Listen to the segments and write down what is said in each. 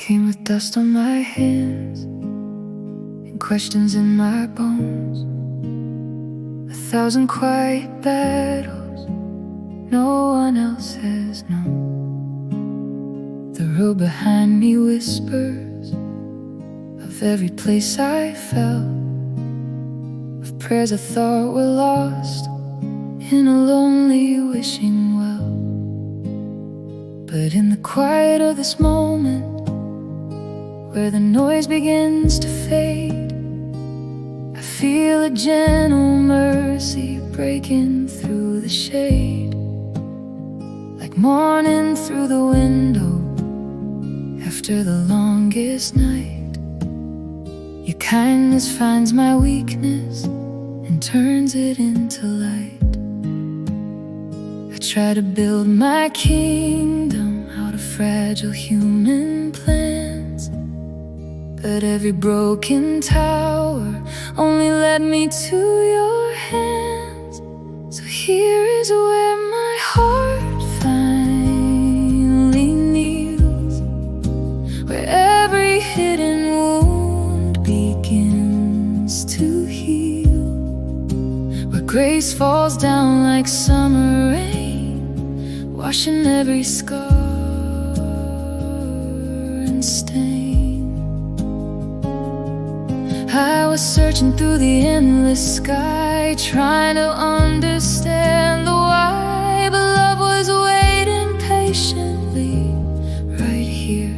came with dust on my hands and questions in my bones. 1,000 quiet battles no one else has known. The road behind me whispers of every place I fell, of prayers I thought were lost in a lonely wishing well. But in the quiet of this moment, where the noise begins to fade, I feel a gentle mercy breaking through the shade, like morning through the window after the longest night. Your kindness finds my weakness and turns it into light. I try to build my kingdom out of fragile human plans, but every broken tower only led me to your hands. So here is where my heart finally kneels, where every hidden wound begins to heal, where grace falls down like summer rain, washing every scar and stain. I was searching through the endless sky, trying to understand the why, but love was waiting patiently right here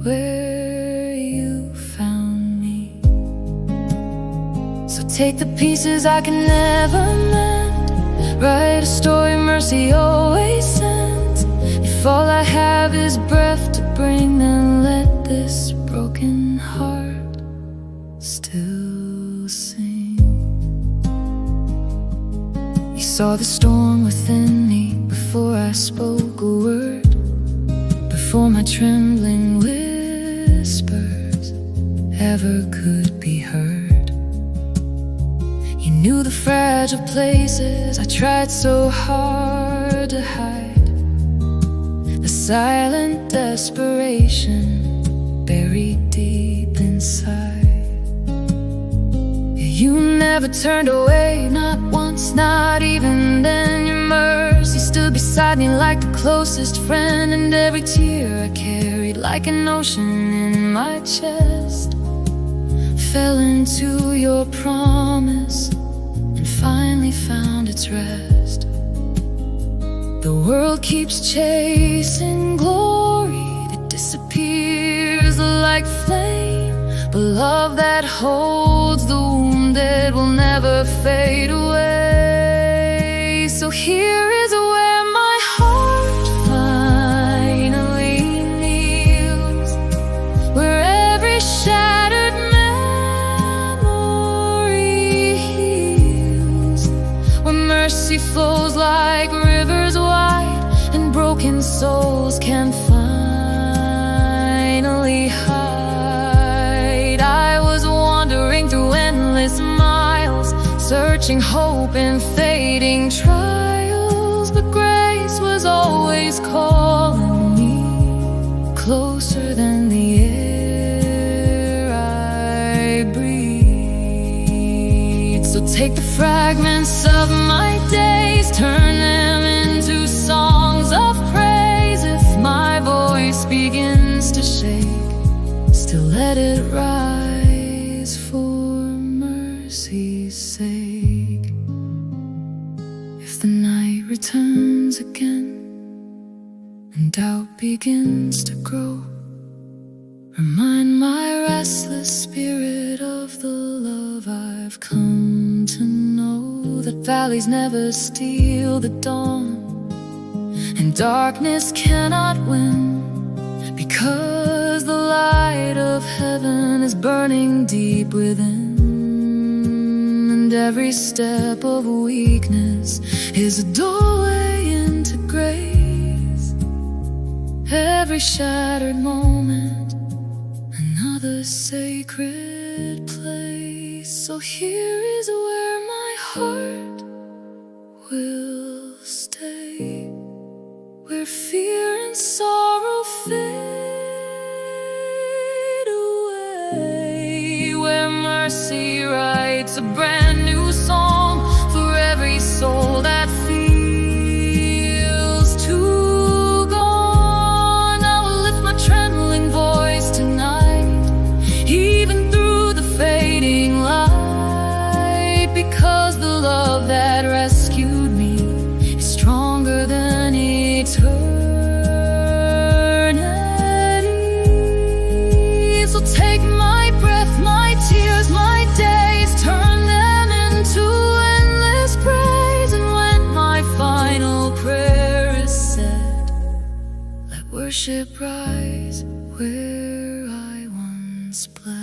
where you found me. So take the pieces I can never mend, write a story mercy always sends. If all I have is breath to bring, then let this broken heart still sing. You saw the storm within me before I spoke a word, before my trembling whispers ever could be heard. You knew the fragile places I tried so hard to hide, the silent desperation buried deep inside. You never turned away, not once, not even then. Your mercy stood beside me like the closest friend, and every tear I carried like an ocean in my chest fell into your promise and finally found its rest. The world keeps chasing glory that disappears like flame, but love that holds the wounded will never fade away. So here is where my heart finally kneels, where every shattered memory heals, where mercy flows like rivers wide and broken souls can finally hide. I was wandering through endless miles, searching hope in fading trials, but grace was always calling me closer than the air I breathe. So take the fragments of my days, turn them into songs of praise. If my voice begins to shake, still let it rise for mercy's sake. If the night returns again and doubt begins to grow, remind my restless spirit of the love I've come to know, that valleys never steal the dawn and darkness cannot win, because the light of heaven is burning deep within, and every step of weakness is a doorway into grace. Every shattered moment, another sacred place. So here is where my heart will stay, where fear and sorrow fade, mercy writes a brand new song for every soul that feels too gone. I will lift my trembling voice tonight, even through the fading light, because the love that rescued me is stronger than eternity. So take my breath, my tears, my days, turn them into endless praise. And when my final prayer is said, let worship rise where I once bled.